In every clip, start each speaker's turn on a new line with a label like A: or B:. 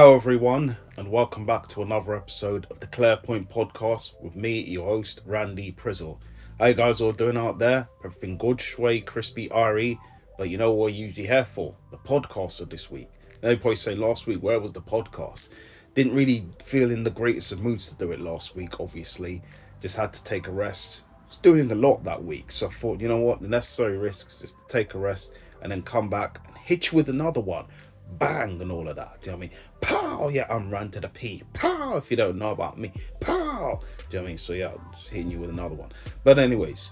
A: Hello, everyone, and welcome back to another episode of the Clarepoint podcast with me, your host, Randy Prizzle. How you guys all doing out there? Everything good, shway, crispy, RE? But you know what we're usually here for? The podcast of this week. Now, you probably say last week, where was the podcast? Didn't really feel in the greatest of moods to do it last week, obviously. Just had to take a rest. Was doing a lot that week, so I thought, you know what, the necessary risks just to take a rest and then come back and hit you with another one. Bang and all of that. Do you know what I mean? Pow! Yeah, I'm Ran to the P. Pow! If you don't know about me. Pow! Do you know what I mean? So yeah, I'm just hitting you with another one. But anyways,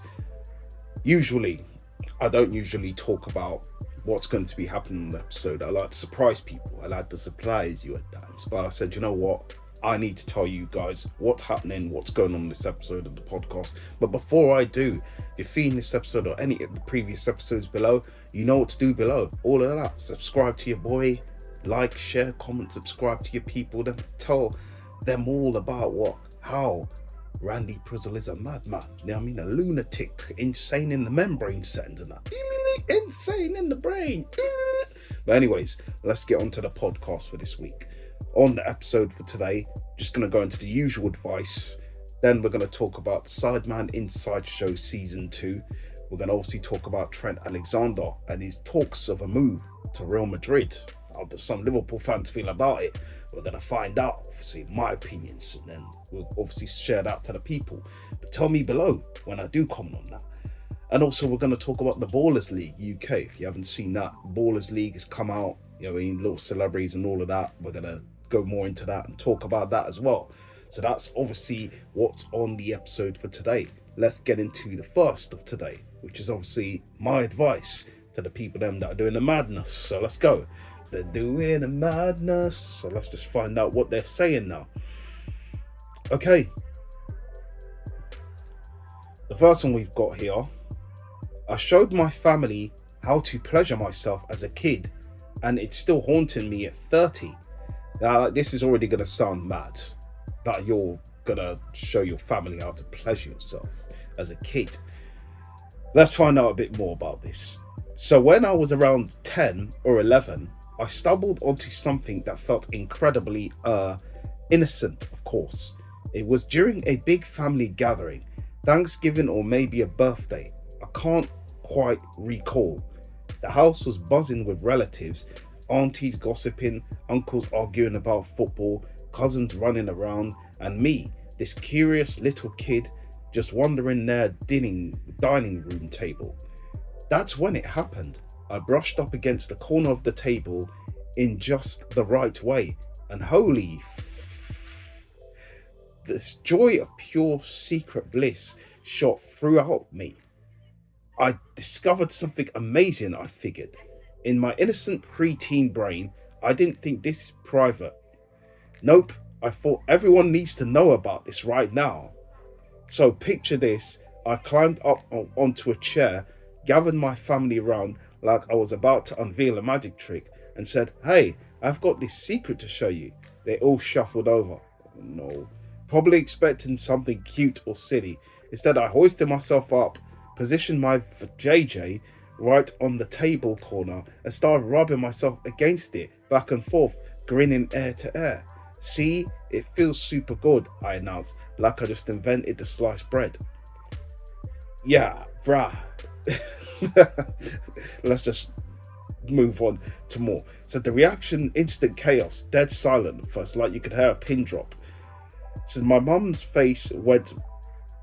A: I don't usually talk about what's going to be happening in the episode. I like to surprise people. I like to surprise you at times. But I said, you know what? I need to tell you guys what's happening, what's going on in this episode of the podcast. But before I do, if you're feeling this episode or any of the previous episodes below, you know what to do below. All of that. Subscribe to your boy, like, share, comment, subscribe to your people, then tell them all about how Randy Prizzle is a madman. You know what I mean? A lunatic, insane in the membrane sense and that. Insane in the brain. But anyways, let's get on to the podcast for this week. On the episode for today, just going to go into the usual advice. Then we're going to talk about Sidemen Inside Show Season 2. We're going to obviously talk about Trent Alexander and his talks of a move to Real Madrid. How does some Liverpool fans feel about it? We're going to find out, obviously, my opinions. And then we'll obviously share that to the people. But tell me below when I do comment on that. And also, we're going to talk about the Ballers League UK. If you haven't seen that, Ballers League has come out. You know, little celebrities and all of that. We're going to go more into that and talk about that as well. So that's obviously what's on the episode for today. Let's get into the first of today, which is obviously my advice to the people that are doing the madness. So let's go. So they're doing the madness. So let's just find out what they're saying now. Okay. The first one we've got here. I showed my family how to pleasure myself as a kid, and it's still haunting me at 30. Now, this is already going to sound mad, that you're going to show your family how to pleasure yourself as a kid. Let's find out a bit more about this. So when I was around 10 or 11, I stumbled onto something that felt incredibly innocent, of course. It was during a big family gathering, Thanksgiving or maybe a birthday. I can't quite recall. The house was buzzing with relatives, aunties gossiping, uncles arguing about football, cousins running around, and me, this curious little kid, just wandering their dining room table. That's when it happened. I brushed up against the corner of the table in just the right way, and this joy of pure secret bliss shot throughout me. I discovered something amazing, I figured. In my innocent pre-teen brain, I didn't think this is private. Nope, I thought everyone needs to know about this right now. So picture this, I climbed up onto a chair, gathered my family around like I was about to unveil a magic trick, and said, "Hey, I've got this secret to show you." They all shuffled over. No, probably expecting something cute or silly. Instead, I hoisted myself up, positioned my JJ right on the table corner and started rubbing myself against it, back and forth, grinning ear to ear. "See, it feels super good," I announced, like I just invented the sliced bread. Yeah, bruh. Let's just move on to more. So the reaction, instant chaos, dead silent at first, like you could hear a pin drop. So my mum's face went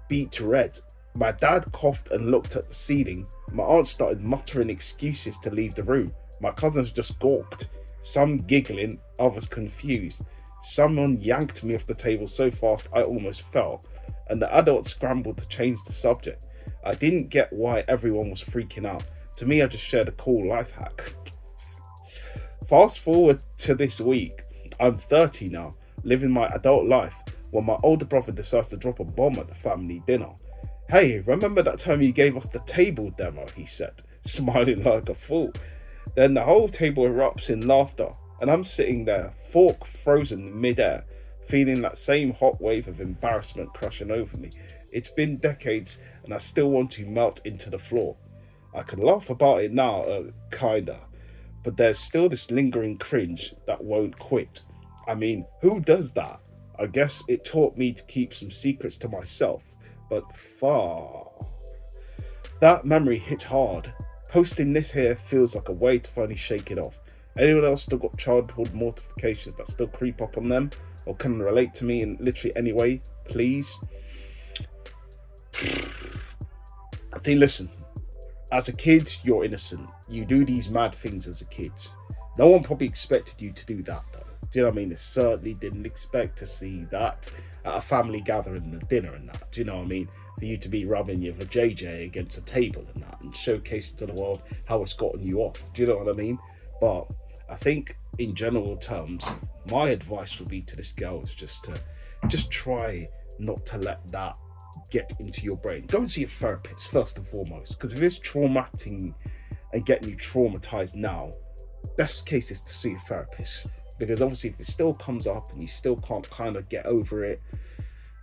A: beet red. My dad coughed and looked at the ceiling. My aunt started muttering excuses to leave the room. My cousins just gawked, some giggling, others confused. Someone yanked me off the table so fast I almost fell, and the adults scrambled to change the subject. I didn't get why everyone was freaking out. To me, I just shared a cool life hack. Fast forward to this week. I'm 30 now, living my adult life, when my older brother decides to drop a bomb at the family dinner. "Hey, remember that time you gave us the table demo?" he said, smiling like a fool. Then the whole table erupts in laughter, and I'm sitting there, fork frozen mid-air, feeling that same hot wave of embarrassment crushing over me. It's been decades, and I still want to melt into the floor. I can laugh about it now, kinda, but there's still this lingering cringe that won't quit. I mean, who does that? I guess it taught me to keep some secrets to myself, but far. That memory hit hard. Posting this here feels like a way to finally shake it off. Anyone else still got childhood mortifications that still creep up on them or can relate to me in literally any way? Please. I think, listen, as a kid, you're innocent. You do these mad things as a kid. No one probably expected you to do that, though. Do you know what I mean? They certainly didn't expect to see that at a family gathering and a dinner and that. Do you know what I mean? For you to be rubbing your vajayjay against a table and that and showcasing to the world how it's gotten you off. Do you know what I mean? But I think in general terms, my advice would be to this girl is just try not to let that get into your brain. Go and see a therapist first and foremost, because if it's traumatic and getting you traumatized now, best case is to see a therapist. Because obviously, if it still comes up and you still can't kind of get over it,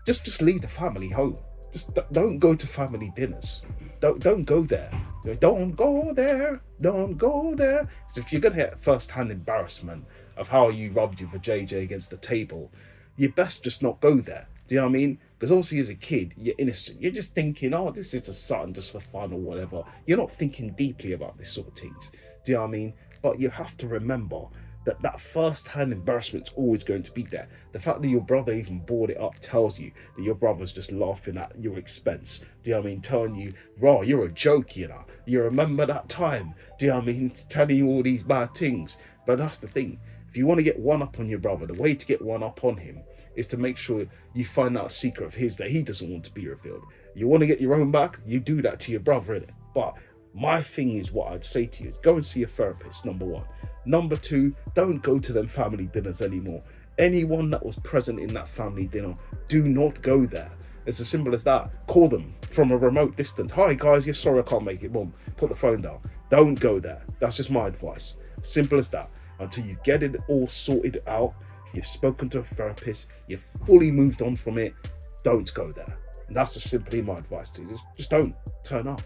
A: just leave the family home. Just don't go to family dinners. Don't go there. Don't go there. Don't go there. Because if you're gonna get first-hand embarrassment of how you rubbed your vajayjay against the table, you best just not go there. Do you know what I mean? Because obviously as a kid, you're innocent. You're just thinking, oh, this is just something just for fun or whatever. You're not thinking deeply about this sort of things. Do you know what I mean? But you have to remember that first-hand embarrassment's always going to be there. The fact that your brother even brought it up tells you that your brother's just laughing at your expense. Do you know what I mean? Telling you, raw, you're a joke, you know. You remember that time. Do you know what I mean? Telling you all these bad things. But that's the thing. If you want to get one up on your brother, the way to get one up on him is to make sure you find out a secret of his that he doesn't want to be revealed. You want to get your own back, you do that to your brother, innit? But my thing is, what I'd say to you is go and see a therapist, number one. Number two, don't go to them family dinners anymore. Anyone that was present in that family dinner, do not go there. It's as simple as that. Call them from a remote distance. Hi guys, yeah, sorry I can't make it. Boom, put the phone down. Don't go there. That's just my advice. Simple as that. Until you get it all sorted out, you've spoken to a therapist, you've fully moved on from it, don't go there. And that's just simply my advice to you. Just don't turn up.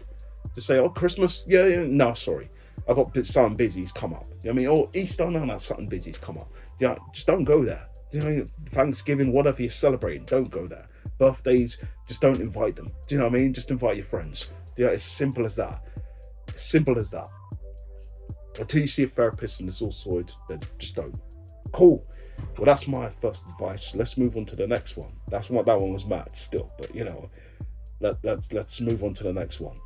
A: Just say, oh, Christmas? Yeah, no, sorry. I got something busy's come up. You know what I mean? Or Easter, no, something busy's come up. You know, just don't go there. You know, Thanksgiving, whatever you're celebrating, don't go there. Birthdays, just don't invite them. Do you know what I mean? Just invite your friends. Yeah, it's simple as that. Simple as that. Until you see a therapist and it's all sorted, then just don't. Cool. Well, that's my first advice. Let's move on to the next one. That one was mad still, but you know, let's move on to the next one.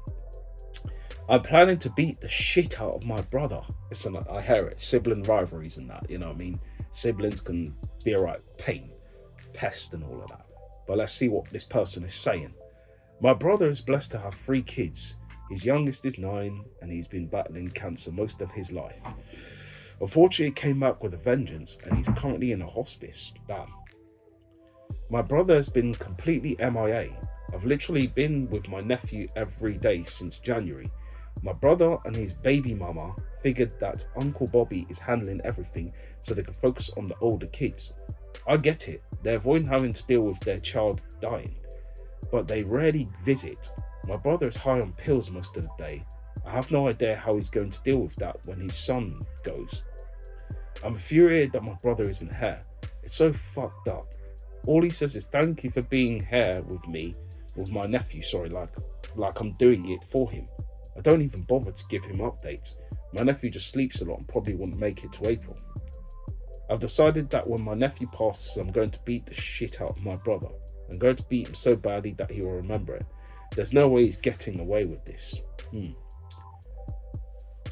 A: I'm planning to beat the shit out of my brother. Listen, I hear it. Sibling rivalries and that, you know what I mean? Siblings can be a right pain, pest and all of that. But let's see what this person is saying. My brother is blessed to have 3 kids. His youngest is 9 and he's been battling cancer most of his life. Unfortunately, it came back with a vengeance and he's currently in a hospice. Damn. My brother has been completely MIA. I've literally been with my nephew every day since January. My brother and his baby mama figured that Uncle Bobby is handling everything so they can focus on the older kids. I get it, they're avoiding having to deal with their child dying, but they rarely visit. My brother is high on pills most of the day. I have no idea how he's going to deal with that when his son goes. I'm infuriated that my brother isn't here. It's so fucked up. All he says is thank you for being here with my nephew, like I'm doing it for him. I don't even bother to give him updates. My nephew just sleeps a lot and probably won't make it to April. I've decided that when my nephew passes, I'm going to beat the shit out of my brother. I'm going to beat him so badly that he will remember it. There's no way he's getting away with this.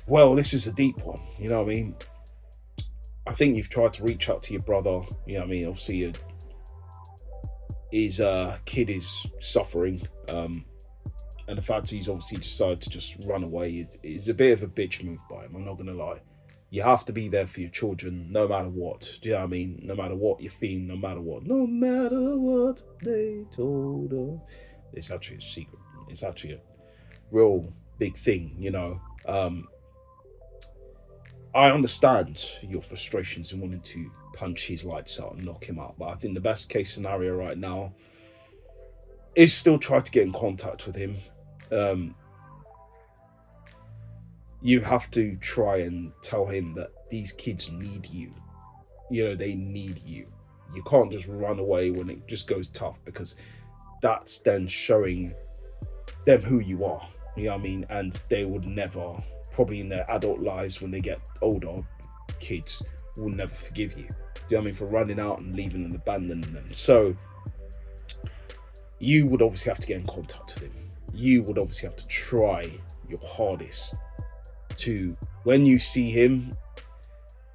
A: Well, this is a deep one, you know what I mean? I think you've tried to reach out to your brother, you know what I mean? Obviously, his kid is suffering, and the fact he's obviously decided to just run away is a bit of a bitch move by him, I'm not going to lie. You have to be there for your children no matter what. Do you know what I mean? No matter what you're feeling, no matter what. No matter what they told us. It's actually a secret. It's actually a real big thing, you know. I understand your frustrations in wanting to punch his lights out and knock him out, but I think the best case scenario right now is still try to get in contact with him. You have to try and tell him that these kids need you. they need you. You can't just run away when it just goes tough, because that's then showing them who you are. You know what I mean? And they would never, probably in their adult lives when they get older, kids will never forgive you. You know what I mean? For running out and leaving and abandoning them. So you would obviously have to get in contact with him. You would obviously have to try your hardest to, when you see him,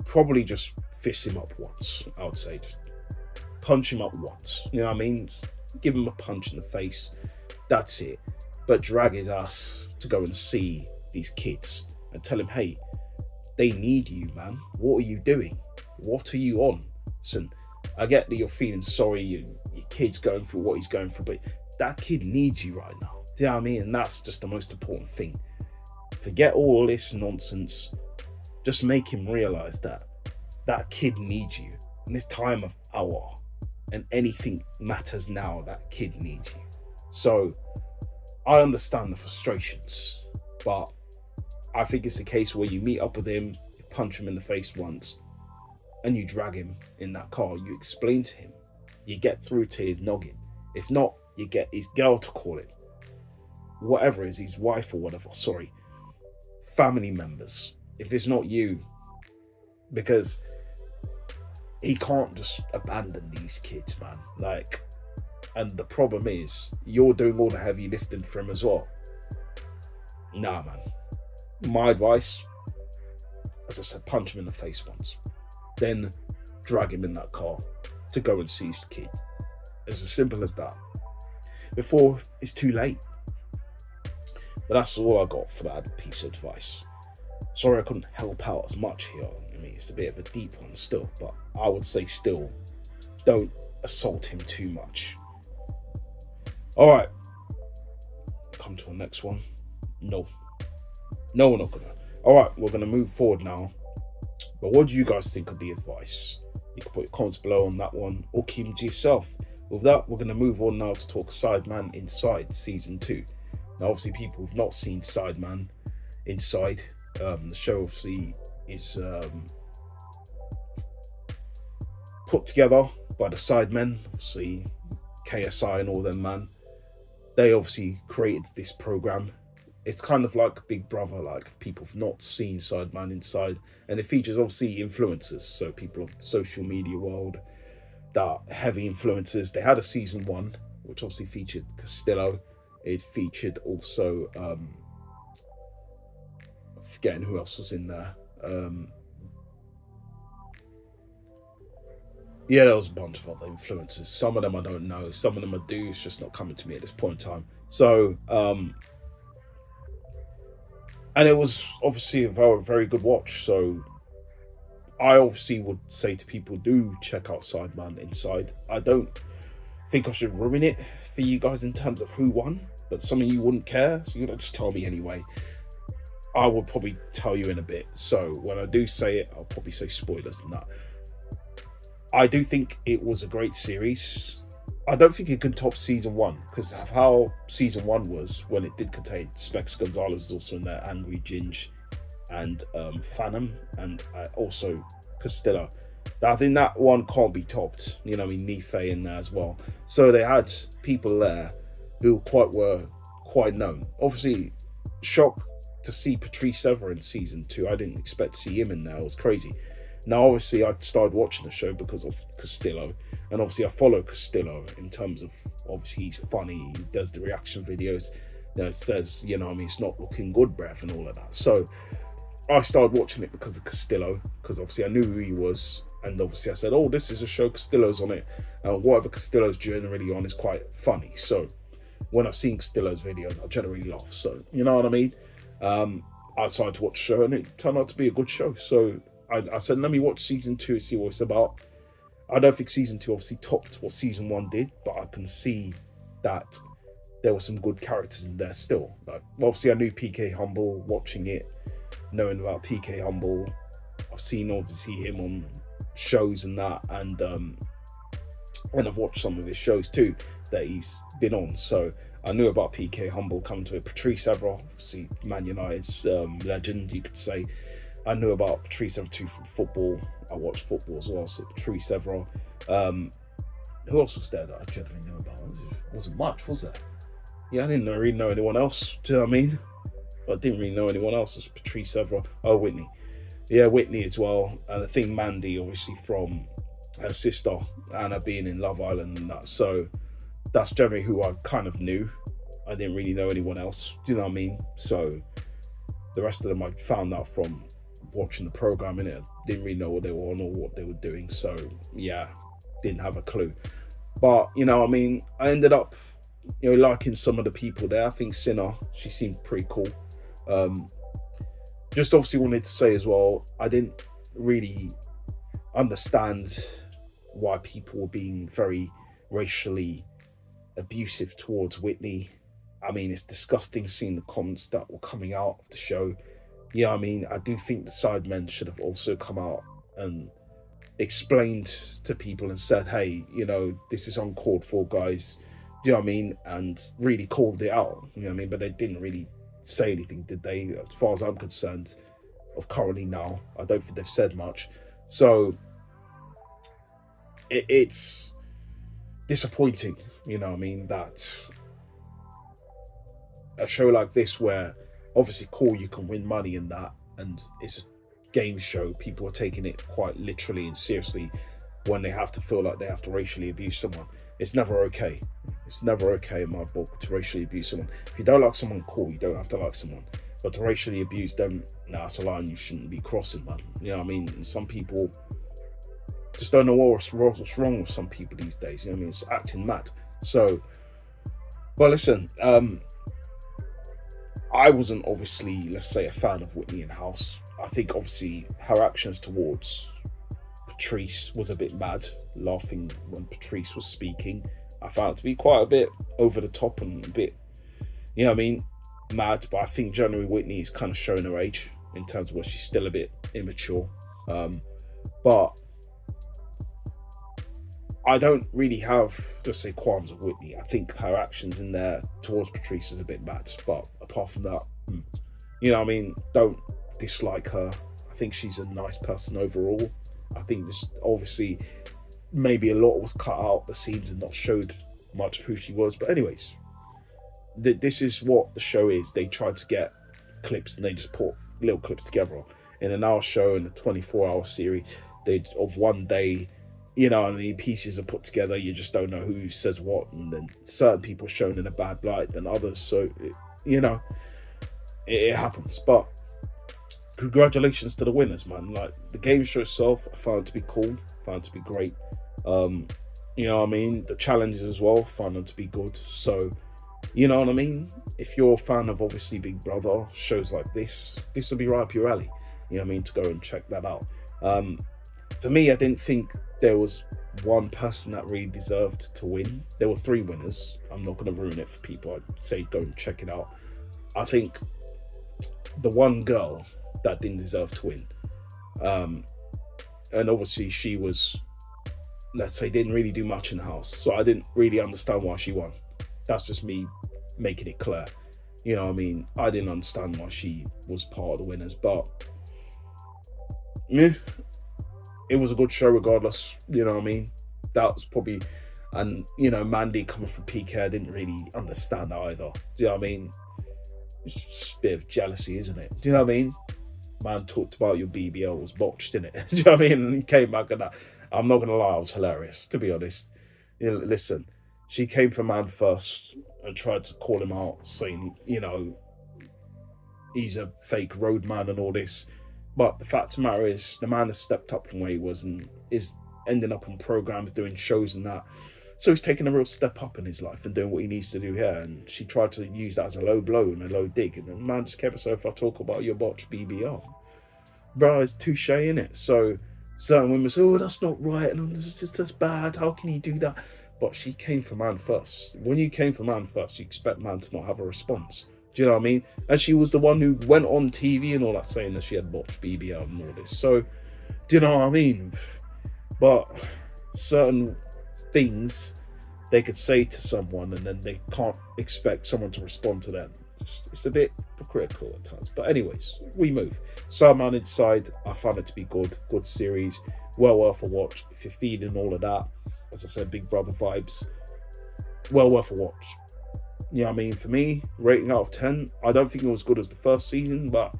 A: probably just fist him up once. I would say just punch him up once. You know what I mean? Give him a punch in the face. That's it. But drag his ass to go and see these kids and tell him, hey, they need you, man. What are you doing? What are you on? Listen, I get that you're feeling sorry, your kid's going through what he's going through, but that kid needs you right now. Do you know what I mean? And that's just the most important thing. Forget all this nonsense. Just make him realize that that kid needs you. In this time of hour, and anything matters now, that kid needs you. So I understand the frustrations, but I think it's a case where you meet up with him, you punch him in the face once, and you drag him in that car. You explain to him, you get through to his noggin. If not, you get his girl to call him, whatever it is, his wife or whatever, family members, if it's not you, because he can't just abandon these kids, man. And the problem is, you're doing all the heavy lifting for him as well. Nah, man. My advice, as I said, punch him in the face once. Then drag him in that car to go and seize the kid. It's as simple as that. Before it's too late. But that's all I got for that piece of advice. Sorry I couldn't help out as much here. I mean, it's a bit of a deep one still, but I would say still, don't assault him too much. All right, come to the next one. No, we're not gonna. All right, we're gonna move forward now. But what do you guys think of the advice? You can put your comments below on that one, or keep them to yourself. With that, we're gonna move on now to talk Sidemen Inside Season 2. Now, obviously, people who've not seen Sidemen Inside, the show obviously is put together by the Sidemen, obviously KSI and all them, man. They obviously created this program. It's kind of like Big Brother, like if people have not seen Sidemen Inside, and it features obviously influencers, so people of the social media world that heavy influencers. They had a season 1, which obviously featured Castillo. It featured also I'm forgetting who else was in there. Yeah, there was a bunch of other influencers. Some of them I don't know. Some of them I do. It's just not coming to me at this point in time. So, and it was obviously a very, very good watch. So, I obviously would say to people, do check out Sidemen Inside. I don't think I should ruin it for you guys in terms of who won, but some of you wouldn't care, so you're gonna just tell me anyway. I will probably tell you in a bit. So, when I do say it, I'll probably say spoilers and that. I do think it was a great series. I don't think it can top season 1 because of how season 1 was, when it did contain Specs Gonzalez was also in there, Angry Ginge, and Phantom, and also Castillo. I think that one can't be topped. You know, I mean, Nife in there as well. So they had people there who were quite known. Obviously, shocked to see Patrice Ever in season 2. I didn't expect to see him in there. It was crazy. Now, obviously, I started watching the show because of Castillo, and obviously I follow Castillo in terms of, obviously, he's funny, he does the reaction videos, it says, you know what I mean, it's not looking good, bruv, and all of that. So I started watching it because of Castillo, because obviously I knew who he was, and obviously I said, oh, this is a show, Castillo's on it, and whatever Castillo's generally on is quite funny. So when I've seen Castillo's videos, I generally laugh. So, you know what I mean? I decided to watch the show, and it turned out to be a good show. So I said, let me watch season 2 and see what it's about. I don't think season 2 obviously topped what season 1 did, but I can see that there were some good characters in there still. Like, obviously I knew PK Humble, watching it, knowing about PK Humble. I've seen obviously him on shows and that, and I've watched some of his shows too that he's been on. So I knew about PK Humble coming to it. Patrice Evra, obviously Man United's legend, you could say. I knew about Patrice Evra too from football. I watched football as well, so Patrice Evra. Who else was there that I generally knew about? It wasn't much, was there? Yeah, I didn't really know anyone else. Do you know what I mean? I didn't really know anyone else. It was Patrice Evra. Oh, Whitney. Yeah, Whitney as well. And I think Mandy, obviously, from her sister Anna being in Love Island and that. So that's generally who I kind of knew. I didn't really know anyone else. Do you know what I mean? So the rest of them I found out from watching the program, innit? Didn't really know what they were on or what they were doing. So yeah, didn't have a clue. But you know, I mean, I ended up, liking some of the people there. I think Sinner, she seemed pretty cool. Just obviously wanted to say as well, I didn't really understand why people were being very racially abusive towards Whitney. I mean, it's disgusting seeing the comments that were coming out of the show. Yeah, I mean, I do think the Sidemen should have also come out and explained to people and said, hey, this is uncalled for, guys. Do you know what I mean? And really called it out. You know what I mean? But they didn't really say anything, did they? As far as I'm concerned, of currently now, I don't think they've said much. So it's disappointing, you know what I mean, that a show like this, where obviously cool, you can win money in that, and it's a game show, people are taking it quite literally and seriously when they have to feel like they have to racially abuse someone. It's never okay. It's never okay in my book to racially abuse someone. If you don't like someone, cool, you don't have to like someone. But to racially abuse them, that's a line you shouldn't be crossing, man. You know what I mean? And some people just don't know what's wrong with some people these days. You know what I mean? It's acting mad. So, but listen, I wasn't obviously, let's say, a fan of Whitney in House. I think obviously her actions towards Patrice was a bit mad, laughing when Patrice was speaking. I found it to be quite a bit over the top and a bit, you know what I mean, mad. But I think generally Whitney is kind of showing her age in terms of where she's still a bit immature. But I don't really have, let's say, qualms with Whitney. I think her actions in there towards Patrice is a bit mad. But apart from that, you know what I mean, don't dislike her. I think she's a nice person overall. I think this, obviously, maybe a lot was cut out the scenes and not showed much of who she was. But anyways, this is what the show is. They tried to get clips and they just put little clips together in an hour show, in a 24-hour series. Of one day, you know what I mean, pieces are put together. You just don't know who says what, and then certain people are shown in a bad light than others. So, it happens. But congratulations to the winners, man. Like, the game show itself, I found it to be cool, found it to be great. You know what I mean? The challenges as well, found them to be good. So, you know what I mean? If you're a fan of obviously Big Brother, shows like this will be right up your alley. You know what I mean? To go and check that out. For me, I didn't think there was one person that really deserved to win. There were 3 winners. I'm not going to ruin it for people. I'd say go and check it out. I think the one girl that didn't deserve to win, and obviously she was, let's say, didn't really do much in the house. So I didn't really understand why she won. That's just me making it clear. You know what I mean? I didn't understand why she was part of the winners. But it was a good show regardless. You know what I mean? That was probably, and Mandy coming from PK, I didn't really understand that either. Do you know what I mean? It's just a bit of jealousy, isn't it? Do you know what I mean? Man talked about your BBL was botched, didn't it? Do you know what I mean? And he came back and that. I'm not gonna lie, it was hilarious, to be honest. Listen, she came for Man first and tried to call him out, saying, he's a fake roadman and all this. But the fact of the matter is, the man has stepped up from where he was and is ending up on programs, doing shows and that. So he's taking a real step up in his life and doing what he needs to do here. And she tried to use that as a low blow and a low dig. And the man just kept herself, I talk about your botch BBL. Bro, it's touche, innit? So certain women say, oh, that's not right. And that's bad. How can you do that? But she came for Man first. When you came for Man first, you expect Man to not have a response. Do you know what I mean? And she was the one who went on TV and all that, saying that she had botched BBL and all this. So, do you know what I mean? But certain things they could say to someone and then they can't expect someone to respond to them. it's a bit hypocritical at times. But anyways, we move. Sidemen Inside, I found it to be good series, well worth a watch. If you're feeling all of that, as I said, Big Brother vibes, well worth a watch. You know what I mean? For me, rating out of 10, I don't think it was good as the first season, but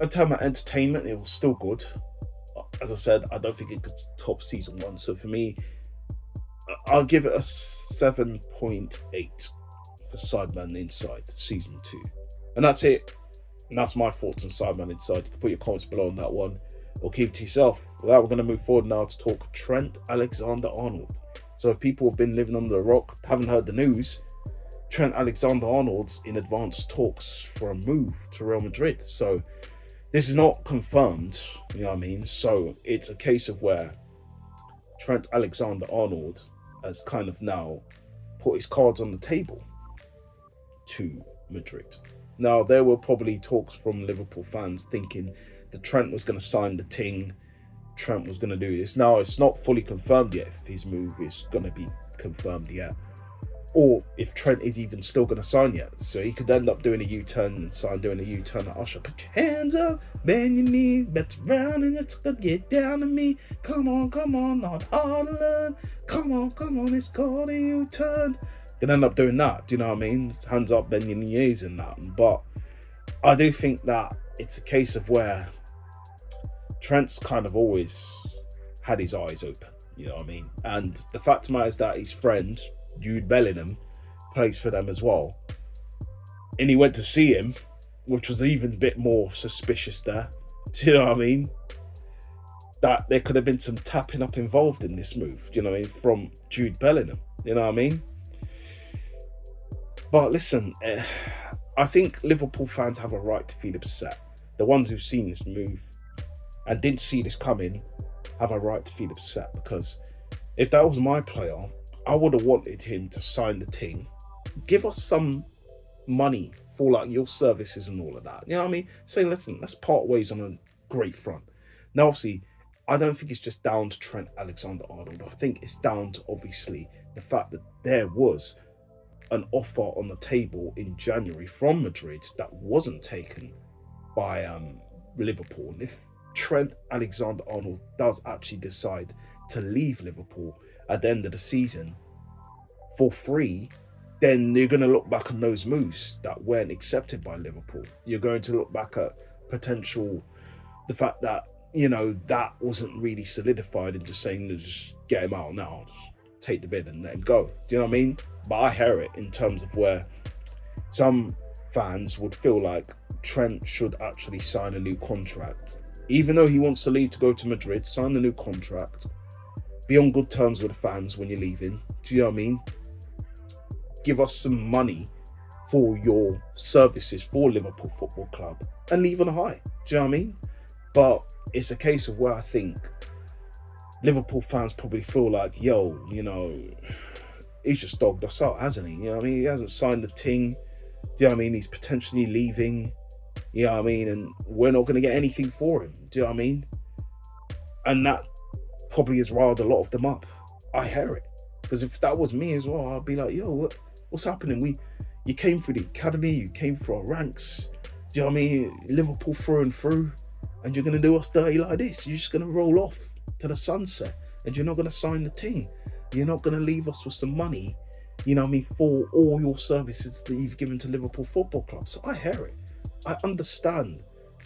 A: in terms of entertainment, it was still good. As I said, I don't think it could top season 1. So for me, I'll give it a 7.8 for Sidemen Inside season 2. And that's it. And that's my thoughts on Sidemen Inside. You can put your comments below on that one, or keep it to yourself. With that, we're going to move forward now to talk Trent Alexander-Arnold. So if people have been living under a rock, haven't heard the news, Trent Alexander-Arnold's in advanced talks for a move to Real Madrid. So this is not confirmed, you know what I mean? So it's a case of where Trent Alexander-Arnold has kind of now put his cards on the table to Madrid. Now, there were probably talks from Liverpool fans thinking that Trent was going to sign the ting, Trent was going to do this. Now, it's not fully confirmed yet if his move is going to be confirmed yet, or if Trent is even still going to sign yet. So he could end up doing a U-turn and sign doing a U-turn at Usher. Put your hands up, bend your knees, bet around and it's gonna get down to me. Come on, not hard to learn. Come on, it's called a U-turn. Could end up doing that, do you know what I mean? Hands up, bend your knees and that. But I do think that it's a case of where Trent's kind of always had his eyes open, you know what I mean? And the fact of the matter is that his friend, Jude Bellingham, plays for them as well. And he went to see him, which was even a bit more suspicious there. Do you know what I mean? That there could have been some tapping up involved in this move, do you know what I mean, from Jude Bellingham. You know what I mean? But listen, I think Liverpool fans have a right to feel upset. The ones who've seen this move and didn't see this coming have a right to feel upset, because if that was my player, I would have wanted him to sign the ting, give us some money for like your services and all of that. You know what I mean? Say, listen, let's part ways on a great front. Now, obviously, I don't think it's just down to Trent Alexander-Arnold. I think it's down to obviously the fact that there was an offer on the table in January from Madrid that wasn't taken by Liverpool. And if Trent Alexander-Arnold does actually decide to leave Liverpool at the end of the season for free, then you're going to look back on those moves that weren't accepted by Liverpool. You're going to look back at the fact that, you know, that wasn't really solidified and just saying, just get him out now, just take the bid and let him go. Do you know what I mean? But I hear it in terms of where some fans would feel like Trent should actually sign a new contract. Even though he wants to leave to go to Madrid, sign a new contract. Be on good terms with the fans when you're leaving. Do you know what I mean? Give us some money for your services for Liverpool Football Club and leave on a high. Do you know what I mean? But it's a case of where I think Liverpool fans probably feel like, yo, you know, he's just dogged us out, hasn't he? You know what I mean? He hasn't signed the ting. Do you know what I mean? He's potentially leaving. You know what I mean? And we're not going to get anything for him. Do you know what I mean? And that probably has riled a lot of them up. I hear it. Because if that was me as well, I'd be like, yo, what's happening? You came through the academy, you came through our ranks. Do you know what I mean? Liverpool through and through. And you're going to do us dirty like this. You're just going to roll off to the sunset. And you're not going to sign the ting. You're not going to leave us with some money, you know what I mean, for all your services that you've given to Liverpool Football Club. So I hear it. I understand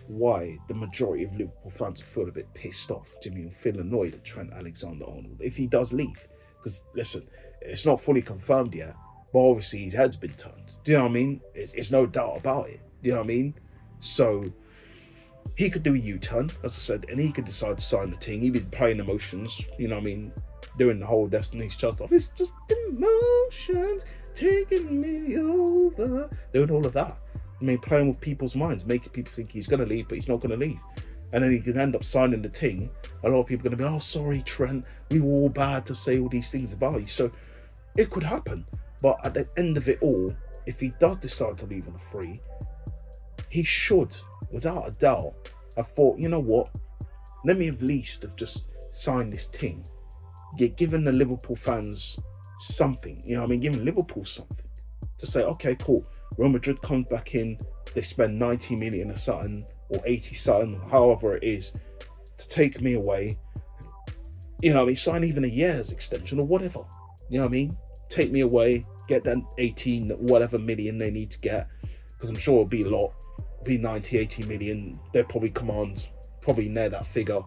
A: why the majority of Liverpool fans feel a bit pissed off. Do you mean feel annoyed at Trent Alexander-Arnold if he does leave? Because listen, it's not fully confirmed yet, but obviously his head's been turned. Do you know what I mean? It's no doubt about it. Do you know what I mean? So he could do a U-turn, as I said, and he could decide to sign the ting. He'd be playing emotions, you know what I mean, doing the whole Destiny's Child stuff. It's just emotions taking me over, doing all of that. I mean, playing with people's minds, making people think he's going to leave, but he's not going to leave. And then he can end up signing the ting. A lot of people are going to be, oh, sorry, Trent, we were all bad to say all these things about you. So it could happen. But at the end of it all, if he does decide to leave on a free, he should, without a doubt, have thought, you know what, let me at least have just signed this ting. Get given the Liverpool fans something, you know what I mean, giving Liverpool something. To say, okay, cool, Real Madrid comes back in, they spend 90 million or something, or 80 something, however it is, to take me away. You know what I mean? Sign even a year's extension or whatever. You know what I mean? Take me away, get that 18 whatever million they need to get, because I'm sure it'll be a lot. It'll be 90, 80 million. They'll probably command probably near that figure,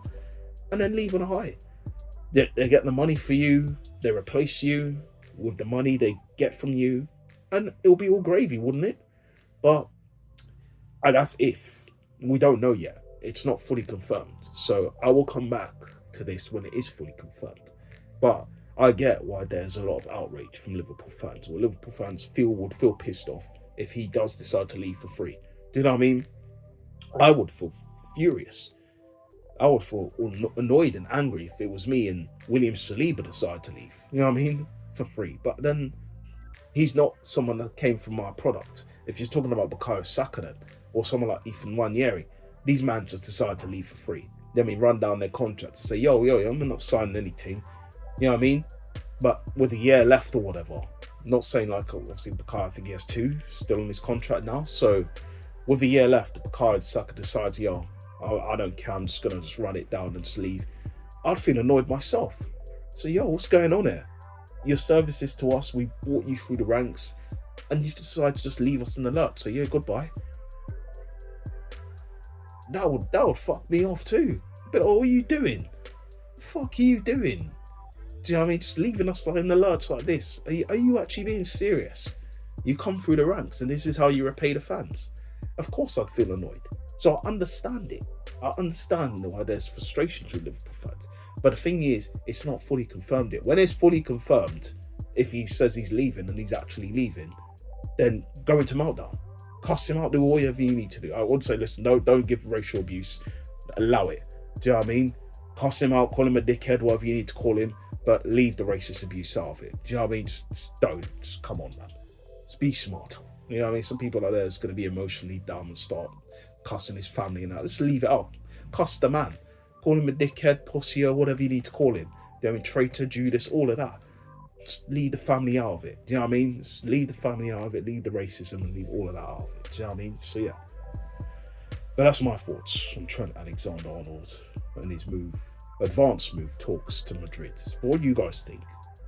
A: and then leave on a high. They get the money for you, they replace you with the money they get from you, and it'll be all gravy, wouldn't it? But that's if. We don't know yet. It's not fully confirmed. So I will come back to this when it is fully confirmed. But I get why there's a lot of outrage from Liverpool fans. Or Liverpool fans would feel pissed off if he does decide to leave for free. Do you know what I mean? I would feel furious. I would feel annoyed and angry if it was me and William Saliba decided to leave. You know what I mean? For free. But then he's not someone that came from our product. If you're talking about Bukayo Saka then, or someone like Ethan Nwaneri, these men just decide to leave for free. Then we run down their contract to say, yo, I'm not signing anything. You know what I mean? But with a year left or whatever, not saying like, obviously Bukayo, I think he has 2 still on his contract now. So with a year left, Bukayo Saka decides, yo, I don't care, I'm just going to just run it down and just leave. I'd feel annoyed myself. So, yo, what's going on here? Your services to us, we brought you through the ranks, and you've decided to just leave us in the lurch. So, yeah, goodbye. That would fuck me off too. But what are you doing? The fuck are you doing? Do you know what I mean? Just leaving us like in the lurch like this. Are you actually being serious? You come through the ranks, and this is how you repay the fans. Of course I'd feel annoyed. So I understand it. I understand why there's frustration with Liverpool fans. But the thing is, it's not fully confirmed yet. When it's fully confirmed, if he says he's leaving and he's actually leaving, then go into meltdown. Cuss him out, do whatever you need to do. I would say, listen, don't give racial abuse. Allow it. Do you know what I mean? Cuss him out, call him a dickhead, whatever you need to call him, but leave the racist abuse out of it. Do you know what I mean? Just don't. Just come on, man. Just be smart. You know what I mean? Some people out there is going to be emotionally dumb and start cussing his family and that. Just leave it out. Cuss the man. Call him a dickhead, pussy, or whatever you need to call him. Do you know what I mean? Traitor, Judas, all of that. Just leave the family out of it. Do you know what I mean? Just leave the family out of it, leave the racism and leave all of that out of it. Do you know what I mean? So yeah. But that's my thoughts on Trent Alexander-Arnold and his advanced move talks to Madrid. But what do you guys think?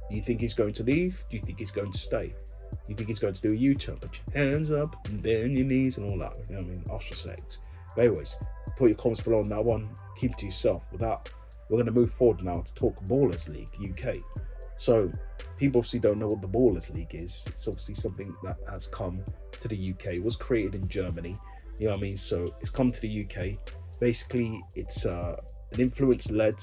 A: Do you think he's going to leave? Do you think he's going to stay? Do you think he's going to do a U-turn? Put your hands up and bend your knees and all that. You know what I mean? Ostracize. But anyways, put your comments below on that one. Keep it to yourself. With that, we're going to move forward now to talk Ballers League UK. So people obviously don't know what the Ballers League is. It's obviously something that has come to the UK. It was created in Germany. You know what I mean? So it's come to the UK. Basically, it's an influence-led,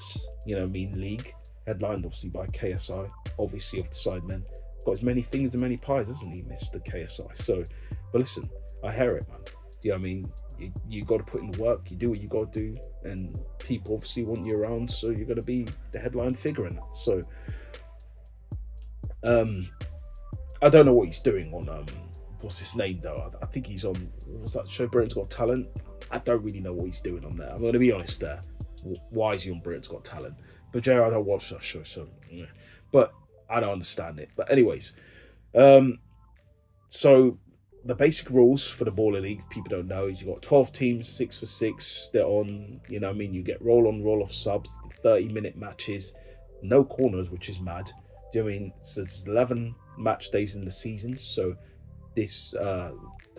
A: you know what I mean, league. Headlined obviously by KSI, obviously of the Sidemen. Got as many fingers and many pies, hasn't he, Mr. KSI? So, but listen, I hear it, man. You know what I mean? You got to put in the work. You do what you got to do, and people obviously want you around. So you're going to be the headline figure in that. So, I don't know what he's doing on what's his name though. I think he's on, what's that show, Britain's Got Talent. I don't really know what he's doing on there. I'm going to be honest there. Why is he on Britain's Got Talent? But Jay, I don't watch that show, so yeah. But I don't understand it. But anyways, so the basic rules for the Baller League, if people don't know, is you got 12 teams, 6 for 6. They're on, you know what I mean? You get roll on, roll off subs, 30-minute matches, no corners, which is mad. Do you know what I mean? So it's 11 match days in the season. So this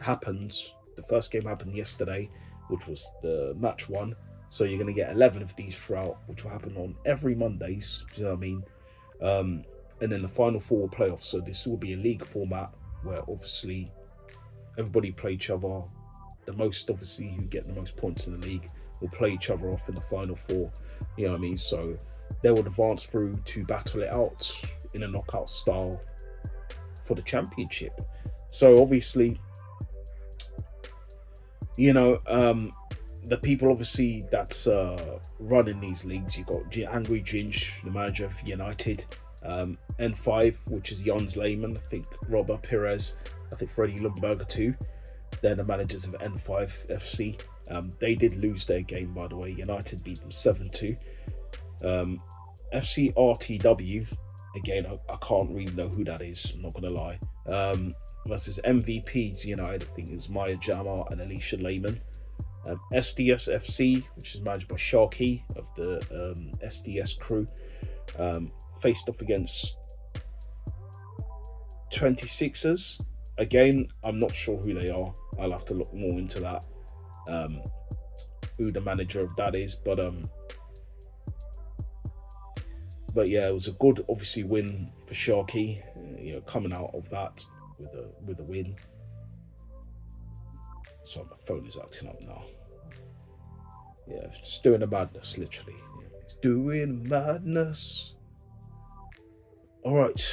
A: happens. The first game happened yesterday, which was the match 1. So you're going to get 11 of these throughout, which will happen on every Mondays. Do you know what I mean? And then the final 4 will play off. So this will be a league format where obviously everybody play each other. The most, obviously, who get the most points in the league will play each other off in the final 4. You know what I mean? So they will advance through to battle it out in a knockout style for the championship. So obviously, you know, the people obviously that's running these leagues, you got Angry Ginge, the manager of United, N5, which is Jens Lehmann, I think Robert Perez, I think Freddie Lumberger too. They're the managers of N5 FC. They did lose their game, by the way. United beat them 7-2. FC RTW, again, I can't really know who that is, I'm not going to lie. versus MVPs United. I think it was Maya Jama and Alicia Lehman. SDS FC, which is managed by Sharky of the SDS crew, faced off against 26ers. Again, I'm not sure who they are. I'll have to look more into that, who the manager of that is. But yeah, it was a good, obviously, win for Sharky. Coming out of that with a win. So my phone is acting up now. Yeah, it's doing a madness, literally. It's doing madness. All right.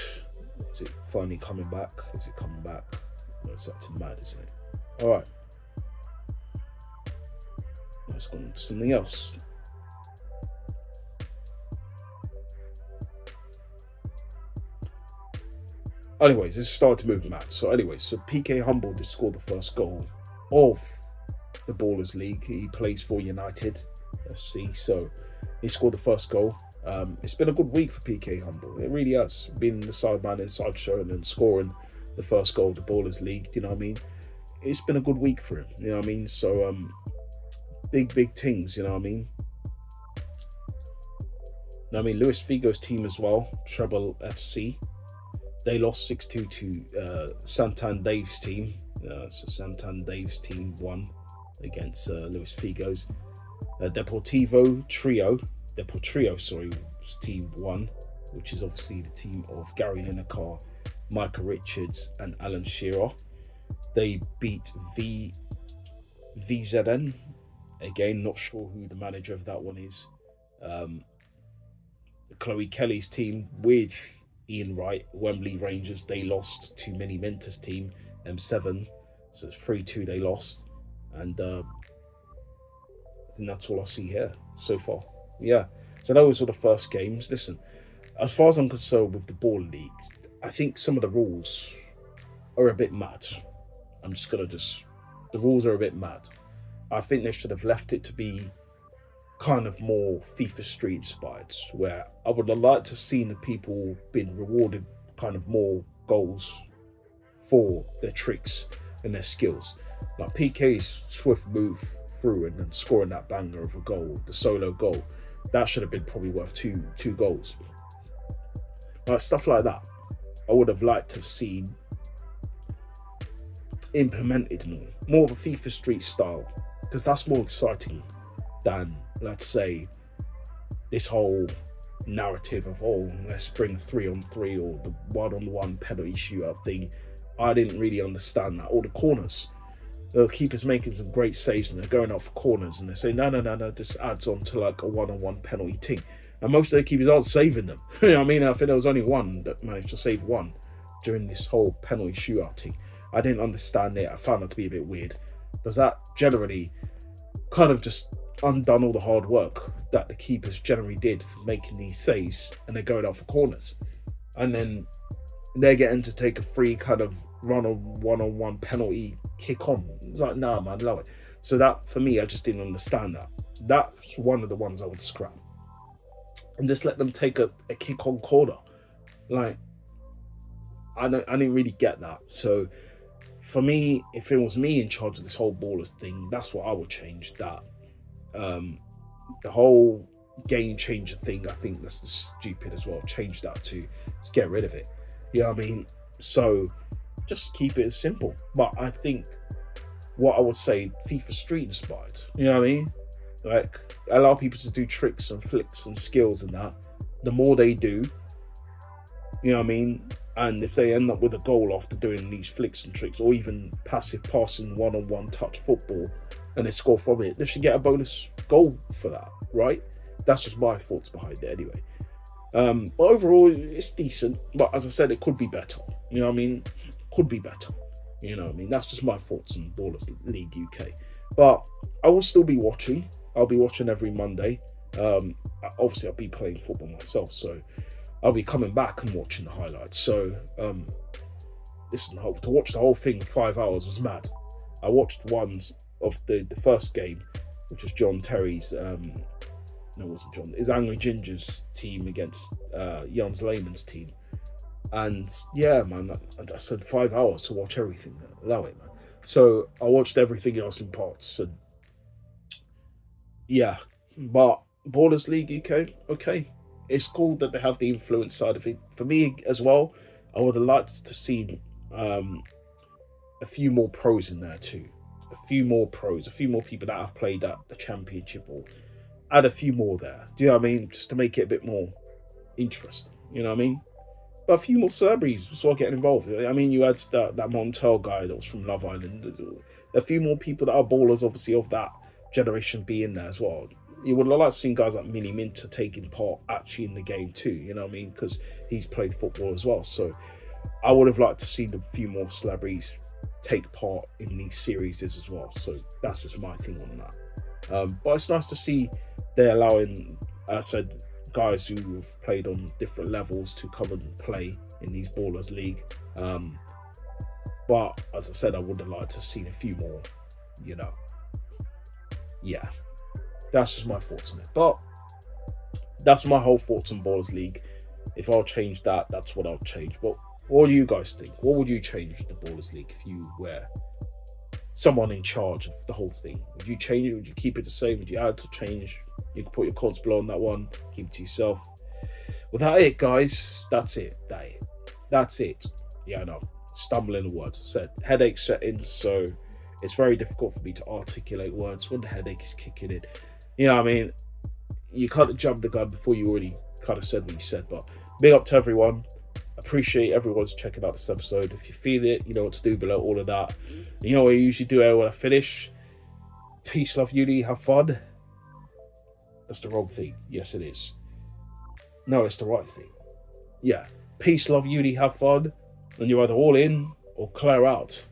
A: Is it finally coming back? Is it coming back? No, it's acting mad, isn't it? All right. Let's go on to something else. Anyways, this started to move mad. So PK Humble did score the first goal of the Ballers League. He plays for United FC, so he scored the first goal. It's been a good week for PK Humble. It really has. Being the sideman inside show and then scoring the first goal of the Ballers League, you know what I mean? It's been a good week for him, you know what I mean? So big things, you know what I mean? Luis Figo's team as well, Treble FC. They lost 6-2 to Santan Dave's team. So Santan Dave's team won against Luis Figo's. Deportivo Trio, team won, which is obviously the team of Gary Lineker, Micah Richards, and Alan Shearer. They beat VZN. Again, not sure who the manager of that one is. Chloe Kelly's team with Ian Wright, Wembley Rangers, they lost to Mini Mentor's team, M7. So it's 3-2 they lost. And I think that's all I see here so far. Yeah. So those were the first games. Listen, as far as I'm concerned with the Ball League, I think some of the rules are a bit mad. The rules are a bit mad. I think they should have left it to be kind of more FIFA Street inspired, where I would have liked to see the people being rewarded kind of more goals for their tricks and their skills. Like PK's swift move through and then scoring that banger of a goal, the solo goal, that should have been probably worth two goals. Like stuff like that, I would have liked to have seen implemented more of a FIFA Street style, because that's more exciting than, let's say, this whole narrative of, let's bring 3-on-3 or the 1-on-1 penalty shootout thing. I didn't really understand that. Or the corners. The keeper's making some great saves and they're going out for corners and they say, no, this adds on to like a 1-on-1 penalty thing. And most of the keepers aren't saving them. You know what I mean? I think there was only one that managed to save one during this whole penalty shootout thing. I didn't understand it. I found it to be a bit weird. Because that generally kind of just undone all the hard work that the keepers generally did for making these saves, and they're going out for corners. And then they're getting to take a free kind of run on 1-on-1 penalty kick on. It's like, nah, man, love it. So that, for me, I just didn't understand that. That's one of the ones I would scrap. And just let them take a kick on corner. Like, I didn't really get that. So for me, if it was me in charge of this whole ballers thing, that's what I would change. That the whole game changer thing, I think that's just stupid as well. Change that to just get rid of it. You know what I mean? So just keep it as simple. But I think what I would say, FIFA Street inspired. You know what I mean? Like, allow people to do tricks and flicks and skills and that. The more they do, you know what I mean? And if they end up with a goal after doing these flicks and tricks, or even passive passing 1-on-1 touch football, and they score from it, they should get a bonus goal for that, right? That's just my thoughts behind it anyway. But overall, it's decent. But as I said, it could be better. You know what I mean? Could be better. You know what I mean? That's just my thoughts on Ballers League UK. But I will still be watching. I'll be watching every Monday. Obviously, I'll be playing football myself, so I'll be coming back and watching the highlights. So, listen, to watch the whole thing in 5 hours was mad. I watched ones of the first game, which was John Terry's, no, it wasn't John, his Angry Ginger's team against Jans Lehman's team. And yeah, man, I said 5 hours to watch everything. Allow it, man. So I watched everything else in parts, and yeah, but Borders League UK, okay, it's cool that they have the influence side of it. For me as well, I would have liked to see um, a few more pros in there too. A few more pros, a few more people that have played at the championship, or add a few more there. Do you know what I mean? Just to make it a bit more interesting. You know what I mean? But a few more celebrities start getting involved. I mean, you had that Montel guy that was from Love Island. A few more people that are ballers, obviously, of that generation be in there as well. You would have liked to see guys like Mini Minter taking part actually in the game too. You know what I mean? Because he's played football as well. So I would have liked to see a few more celebrities take part in these series as well. So that's just my thing on that. But it's nice to see they're allowing, as I said, guys who have played on different levels to come and play in these Ballers League. But as I said, I would have liked to see a few more, you know. Yeah, that's just my thoughts on it. But that's my whole thoughts on Ballers League. If I'll change that, that's what I'll change. But what do you guys think? What would you change the Ballers League if you were someone in charge of the whole thing? Would you change it? Would you keep it the same? Would you add or change? You can put your comments below on that one. Keep it to yourself. Well, that's it, guys. That's it. That's it. Yeah, I know. Stumbling the words. I said headache settings, so it's very difficult for me to articulate words when the headache is kicking in. You know what I mean? You can't jump the gun before you already kind of said what you said. But big up to everyone. Appreciate everyone's checking out this episode. If you feel it, you know what to do below all of that. You know what I usually do when I finish. Peace, love, unity, have fun. That's the wrong thing. Yes, it is. No, it's the right thing. Yeah. Peace, love, unity, have fun. And you're either all in or clear out.